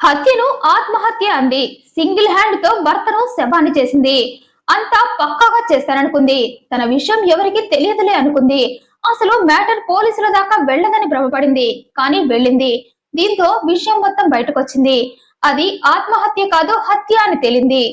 హత్యను ఆత్మహత్య అంది. Single hand తో భర్తను శవాన్ని చేసింది. అంతా పక్కాగా చేస్తాననుకుంది. తన విషయం ఎవరికి తెలియదులే అనుకుంది. అసలు మ్యాటర్ పోలీసుల దాకా వెళ్ళదని భ్రమపడింది. కానీ వెళ్ళింది. దీంతో విషయం మొత్తం బయటకొచ్చింది. అది ఆత్మహత్య కాదు, హత్య అని తేలింది.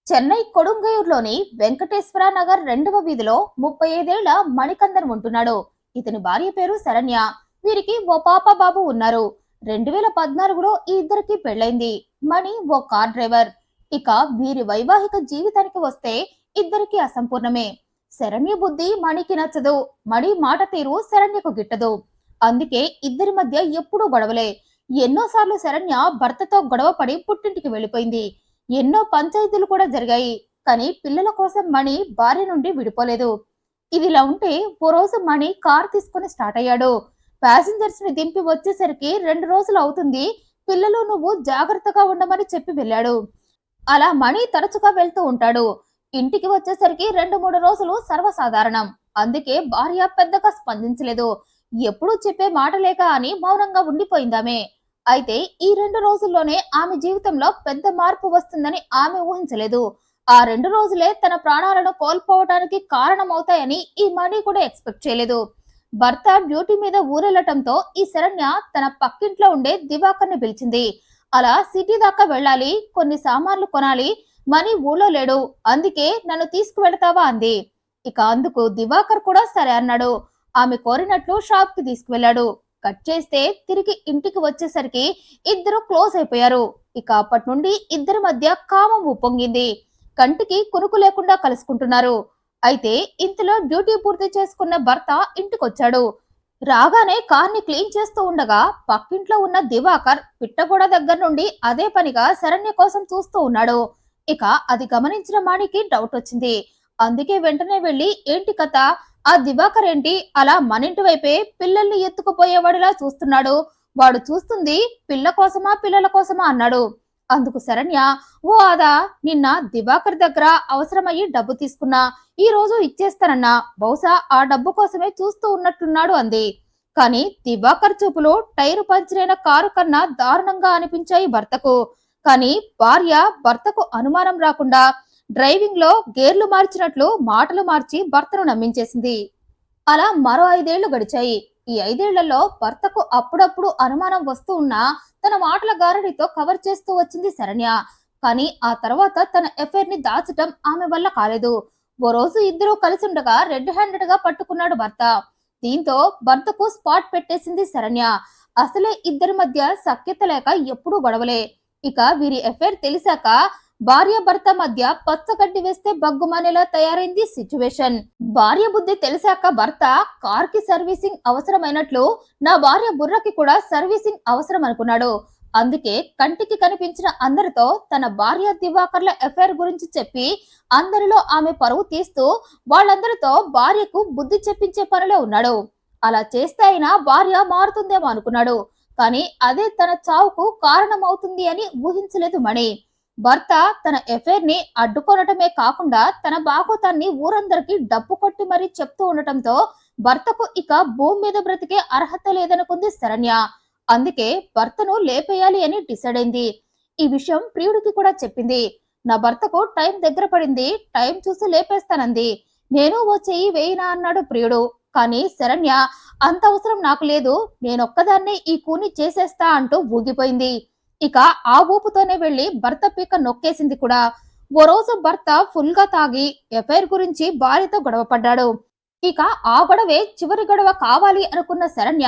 చెన్నై కొడుంగయూరులోని వెంకటేశ్వర నగర్ 2వ వీధిలో 35 ఏళ్ల మణికందన్ ఉంటున్నాడు. ఇతని భార్య పేరు శరణ్య. వీరికి ఓ పాప బాబు ఉన్నారు. 2014లో ఈ ఇద్దరికి పెళ్లైంది. మణి ఓ కార్ డ్రైవర్. ఇక వీరి వైవాహిక జీవితానికి వస్తే ఇద్దరికి అసంపూర్ణమే. శరణ్య బుద్ధి మణికి నచ్చదు. మణి మాట తీరు శరణ్యకు గిట్టదు. అందుకే ఇద్దరి మధ్య ఎప్పుడూ గొడవలే. ఎన్నోసార్లు శరణ్య భర్తతో గొడవ పడి పుట్టింటికి వెళ్లిపోయింది. ఎన్నో పంచాయతీలు కూడా జరిగాయి. కానీ పిల్లల కోసం మణి భార్య నుండి విడిపోలేదు. ఇదిలా ఉంటే ఓ రోజు మణి కార్ తీసుకుని స్టార్ట్ అయ్యాడు. ప్యాసింజర్స్ ని దింపి వచ్చేసరికి 2 రోజులు అవుతుంది. పిల్లలు నువ్వు జాగ్రత్తగా ఉండమని చెప్పి వెళ్ళాడు. అలా మణి తరచుగా వెళ్తూ ఉంటాడు. ఇంటికి వచ్చేసరికి 2-3 రోజులు సర్వసాధారణం. అందుకే భార్య పెద్దగా స్పందించలేదు. ఎప్పుడూ చెప్పే మాట లేక అని మౌనంగా ఉండిపోయిందామే. అయితే ఈ 2 రోజుల్లోనే ఆమె జీవితంలో పెద్ద మార్పు వస్తుందని ఆమె ఊహించలేదు. ఆ 2 రోజులే తన ప్రాణాలను కోల్పోవడానికి కారణమవుతాయని ఈ మణి కూడా ఎక్స్పెక్ట్ చేయలేదు. భర్త డ్యూటీ మీద ఊరెళ్లటంతో ఈ శరణ్య తన పక్కింట్లో ఉండే దివాకర్ని పిలిచింది. అలా సిటీ దాకా వెళ్ళాలి, కొన్ని సామాన్లు కొనాలి, మణి ఊళ్ళో లేడు, అందుకే నన్ను తీసుకువెళతావా అంది. ఇక అందుకు దివాకర్ కూడా సరే అన్నాడు. ఆమె కోరినట్లు షాప్ కి తీసుకువెళ్లాడు. కట్ చేస్తే తిరిగి ఇంటికి వచ్చేసరికి ఇద్దరు క్లోజ్ అయిపోయారు. ఇక అప్పటి నుండి ఇద్దరి మధ్య కామం ఉప్పొంగింది. కంటికి కునుకు లేకుండా కలుసుకుంటున్నారు. అయితే ఇంతలో డ్యూటీ పూర్తి చేసుకున్న భర్త ఇంటికొచ్చాడు. రాగానే కార్ని క్లీన్ చేస్తూ ఉండగా పక్కింట్లో ఉన్న దివాకర్ పిట్టగోడ దగ్గర నుండి అదే పనిగా శరణ్య కోసం చూస్తూ ఉన్నాడు. ఇక అది గమనించిన మాణికి డౌట్ వచ్చింది. అందుకే వెంటనే వెళ్లి ఏంటి కథ, ఆ దివాకర్ ఏంటి అలా మన ఇంటి వైపే పిల్లల్ని ఎత్తుకుపోయేవాడిలా చూస్తున్నాడు, వాడు చూస్తుంది పిల్ల కోసమా పిల్లల కోసమా అన్నాడు. అందుకు శరణ్య, ఓ అదా, నిన్న దివాకర్ దగ్గర అవసరమయ్యి డబ్బు తీసుకున్నా, ఈ రోజు ఇచ్చేస్తానన్నా, బహుశా ఆ డబ్బు కోసమే చూస్తూ ఉన్నట్టున్నాడు అంది. కానీ దివాకర్ చూపులు టైరు పంచరైన కారు కన్నా దారుణంగా అనిపించాయి భర్తకు. కానీ భార్య భర్తకు అనుమానం రాకుండా డ్రైవింగ్ లో గేర్లు మార్చినట్లు మాటలు మార్చి భర్తను నమ్మించేసింది. అలా మరో 5 ఏళ్లు గడిచాయి. ఈ 5 ఏళ్లలో భర్తకు అప్పుడప్పుడు అనుమానం వస్తూ ఉన్నా తన మాటల గారడితో కవర్ చేస్తూ వచ్చింది శరణ్య. కానీ ఆ తర్వాత తన ఎఫైర్ ని దాచటం ఆమె వల్ల కాలేదు. ఓ రోజు ఇద్దరూ కలిసుండగా రెడ్ హ్యాండెడ్ గా పట్టుకున్నాడు భర్త. దీంతో భర్తకు స్పాట్ పెట్టేసింది శరణ్య. అసలే ఇద్దరి మధ్య సఖ్యత లేక ఎప్పుడూ గొడవలే. ఇక వీరి ఎఫైర్ తెలిసాక భార్య భర్త మధ్య పచ్చగడ్డి వేస్తే బగ్గుమనేలా తయారైంది సిచ్యువేషన్. భార్య బుద్ధి తెలిసాక భర్త కార్ కి సర్వీసింగ్ అవసరమైనట్లు నా భార్య బుర్రకి కూడా సర్వీసింగ్ అవసరం అనుకున్నాడు. అందుకే కంటికి కనిపించిన అందరితో తన భార్య దివాకర్ల ఎఫైర్ గురించి చెప్పి అందరిలో ఆమె పరువు తీస్తూ వాళ్ళందరితో భార్యకు బుద్ధి చెప్పించే పనిలో ఉన్నాడు. అలా చేస్తే అయినా భార్య మారుతుందేమో అనుకున్నాడు. కానీ అదే తన చావుకు కారణమవుతుంది అని ఊహించలేదు మణి. భర్త తన ఎఫైర్ ని అడ్డుకొనటమే కాకుండా తన బాగోతాన్ని ఊరందరికీ డప్పు కొట్టి మరీ చెప్తూ ఉండటంతో భర్తకు ఇక భూమి మీద బ్రతికే అర్హత లేదనుకుంది శరణ్య. అందుకే భర్తను లేపేయాలి అని డిసైడ్ అయింది. ఈ విషయం ప్రియుడికి కూడా చెప్పింది. నా భర్తకు టైం దగ్గర పడింది, టైం చూసి లేపేస్తానంది. నేను ఓ చెయ్యి వేయినా అన్నాడు ప్రియుడు. కానీ శరణ్య, అంత అవసరం నాకు లేదు, నేనొక్కదాన్నే ఈ కూని చేసేస్తా అంటూ ఊగిపోయింది. ఇక ఆ ఊపుతోనే వెళ్లి భర్త పీక నొక్కేసింది కూడా. ఓ రోజు భర్త ఫుల్ గా తాగి ఎఫైర్ గురించి భార్యతో గొడవ పడ్డాడు. ఇక ఆ గొడవే చివరి గొడవ కావాలి అనుకున్న శరణ్య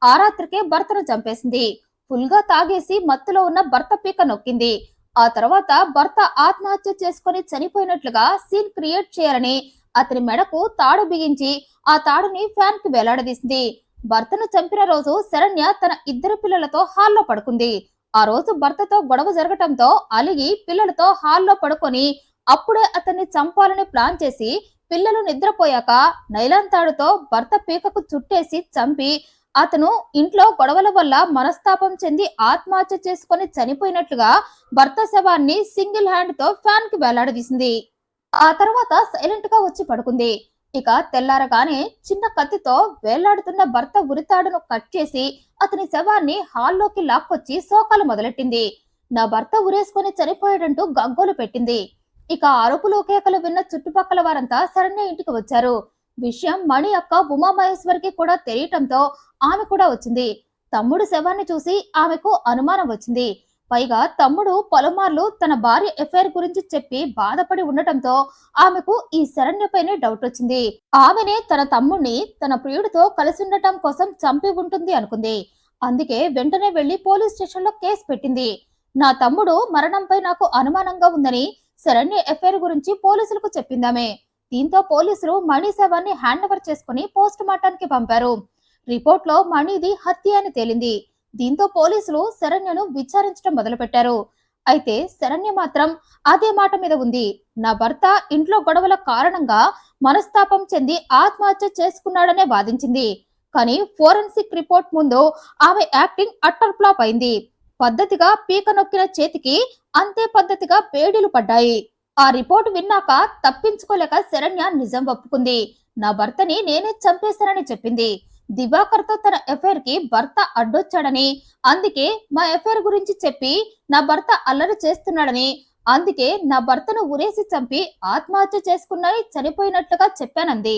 ఆ రాత్రికే భర్తను చంపేసింది. ఫుల్ గా తాగేసి మత్తులో ఉన్న భర్త పీక నొక్కింది. ఆ తర్వాత భర్త ఆత్మహత్య చేసుకుని చనిపోయినట్లుగా సీన్ క్రియేట్ చేయాలని అతని మెడకు తాడు బిగించి ఆ తాడుని ఫ్యాన్ కి వేలాడదీసింది. భర్తను చంపిన రోజు శరణ్య తన 2 పిల్లలతో హాల్లో పడుకుంది. ఆ రోజు భర్తతో గొడవ జరగటంతో అలిగి పిల్లలతో హాల్లో పడుకొని అప్పుడే అతన్ని చంపాలని ప్లాన్ చేసి పిల్లలు నిద్రపోయాక నైలాన్ తాడుతో భర్త పీకకు చుట్టేసి చంపి అతను ఇంట్లో గొడవల వల్ల మనస్తాపం చెంది ఆత్మహత్య చేసుకుని చనిపోయినట్లుగా భర్త శవాన్ని సింగిల్ హ్యాండ్ తో ఫ్యాన్ కి వేలాడదీసింది. ఆ తర్వాత సైలెంట్ గా వచ్చి పడుకుంది. ఇక తెల్లారగానే చిన్న కత్తితో వేలాడుతున్న భర్త ఉరితాడును కట్ చేసి అతని శవాన్ని హాల్లోకి లాక్కొచ్చి శోకాలు మొదలెట్టింది. నా భర్త ఉరేసుకొని చనిపోయాడంటూ గగ్గోలు పెట్టింది. ఇక అరుపులు కేకలు విన్న చుట్టుపక్కల వారంతా శరణ్య ఇంటికి వచ్చారు. విషయం మణి అక్క ఉమామహేశ్వరికి కూడా తెలియటంతో ఆమె కూడా వచ్చింది. తమ్ముడు శవాన్ని చూసి ఆమెకు అనుమానం వచ్చింది. పైగా తమ్ముడు పలుమార్లు తన భార్య ఎఫ్ఐఆర్ గురించి చెప్పి బాధపడి ఉండటంతో ఆమెకు ఈ శరణ్యపైనే డౌట్ వచ్చింది. ఆమెనే తన తమ్ముడిని తన ప్రియుడితో కలిసి ఉండటం కోసం చంపి ఉంటుంది అనుకుంది. అందుకే వెంటనే వెళ్లి పోలీస్ స్టేషన్ లో కేసు పెట్టింది. నా తమ్ముడు మరణంపై నాకు అనుమానంగా ఉందని శరణ్య ఎఫ్ఐఆర్ గురించి పోలీసులకు చెప్పిందామే. దీంతో పోలీసులు మణి శవాన్ని హ్యాండ్ ఓవర్ చేసుకుని పోస్ట్ మార్టానికి పంపారు. రిపోర్ట్ లో మణిది హత్య అని తేలింది. దీంతో పోలీసులు శరణ్యను విచారించడం మొదలుపెట్టారు. అయితే శరణ్య మాత్రం అదే మాట మీద ఉంది. నా భర్త ఇంట్లో గొడవల కారణంగా మనస్తాపం చెంది ఆత్మహత్య చేసుకున్నాడనే వాదించింది. కానీ ఫోరెన్సిక్ రిపోర్ట్ ముందు ఆమె యాక్టింగ్ అట్టర్ ఫ్లాప్ అయింది. పద్ధతిగా పీక నొక్కిన చేతికి అంతే పద్ధతిగా పేడీలు పడ్డాయి. ఆ రిపోర్ట్ విన్నాక తప్పించుకోలేక శరణ్య నిజం ఒప్పుకుంది. నా భర్తని నేనే చంపేశానని చెప్పింది. దివాకర్ తో తన ఎఫ్ఐఆర్ కి భర్త అడ్డొచ్చాడని, అందుకే మా ఎఫ్ఐఆర్ గురించి చెప్పి నా భర్త అల్లరి చేస్తున్నాడని, అందుకే నా భర్తను ఉరేసి చంపి ఆత్మహత్య చేసుకున్నాయి చనిపోయినట్లుగా చెప్పానంది.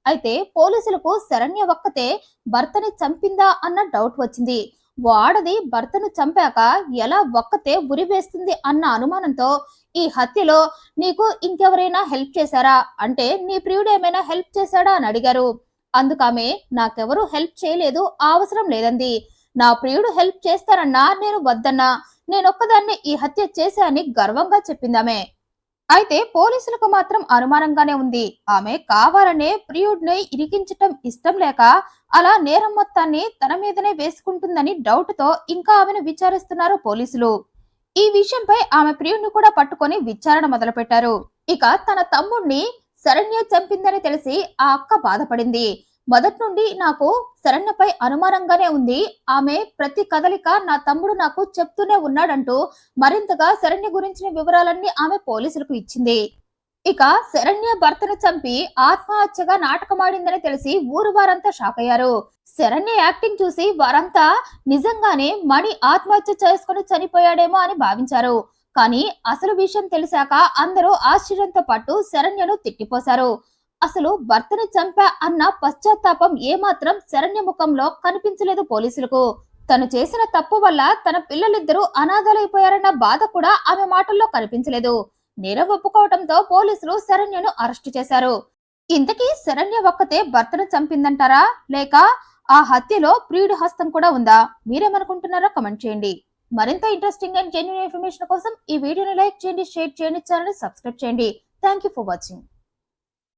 అయితే పోలీసులకు శరణ్య ఒక్కతే భర్తని చంపిందా అన్న డౌట్ వచ్చింది. వాడది భర్తను చంపాక ఎలా ఒక్కతే ఉరి వేస్తుంది అన్న అనుమానంతో ఈ హత్యలో నీకు ఇంకెవరైనా హెల్ప్ చేశారా అంటే నీ ప్రియుడు ఏమైనా హెల్ప్ చేశాడా అని అడిగారు. అందుకామె నాకెవరూ హెల్ప్ చేయలేదు, అవసరం లేదంది. నా ప్రియుడు హెల్ప్ చేస్తారన్నా నేను వద్దన్నా, నేనొక్కదాన్ని ఈ హత్య చేశానని గర్వంగా చెప్పిందామె. అయితే పోలీసులకు మాత్రం అనుమానంగానే ఉంది. ఆమె కావాలనే ప్రియుడిని ఇరికించటం ఇష్టం లేక అలా నేరం మొత్తాన్ని తన మీదనే వేసుకుంటుందని డౌట్ తో ఇంకా ఆమెను విచారిస్తున్నారు పోలీసులు. ఈ విషయంపై ఆమె ప్రియుడిని కూడా పట్టుకొని విచారణ మొదలుపెట్టారు. ఇక తన తమ్ముడిని శరణ్య చంపిందని తెలిసి ఆ అక్క బాధపడింది. మొదటి నుండి నాకు శరణ్యపై అనుమానంగానే ఉంది. ఆమె ప్రతి కదలిక నా తమ్ముడు నాకు చెప్తూనే ఉన్నాడంటూ మరింతగా శరణ్య గురించిన వివరాలన్నీ ఆమె పోలీసులకు ఇచ్చింది. ఇక శరణ్య భర్తను చంపి ఆత్మహత్యగా నాటకమాడిందని తెలిసి ఊరు వారంతా షాక్ అయ్యారు. శరణ్య యాక్టింగ్ చూసి వారంతా నిజంగానే మణి ఆత్మహత్య చేసుకుని చనిపోయాడేమో అని భావించారు. కానీ అసలు విషయం తెలిసాక అందరూ ఆశ్చర్యంతో పాటు శరణ్యను తిట్టిపోశారు. అసలు భర్తని చంపా అన్న పశ్చాత్తాపం ఏమాత్రం శరణ్య ముఖంలో కనిపించలేదు పోలీసులకు. తను చేసిన తప్పు వల్ల తన పిల్లలిద్దరూ అనాథలైపోయారన్న బాధ కూడా ఆమె మాటల్లో కనిపించలేదు. నేరం ఒప్పుకోవడంతో పోలీసులు శరణ్యను అరెస్టు చేశారు. ఇంతకీ శరణ్య ఒక్కతే భర్తను చంపిందంటారా లేక ఆ హత్యలో ప్రియుడి హస్తం కూడా ఉందా? మీరేమనుకుంటున్నారో కమెంట్ చేయండి. మరింత ఇంట్రెస్టింగ్ అండ్ జెన్యూన్ ఇన్ఫర్మేషన్ కోసం ఈ వీడియోని లైక్ చేయండి, షేర్ చేయండి, ఛానల్ సబ్స్క్రైబ్ చేయండి. Thank you for watching.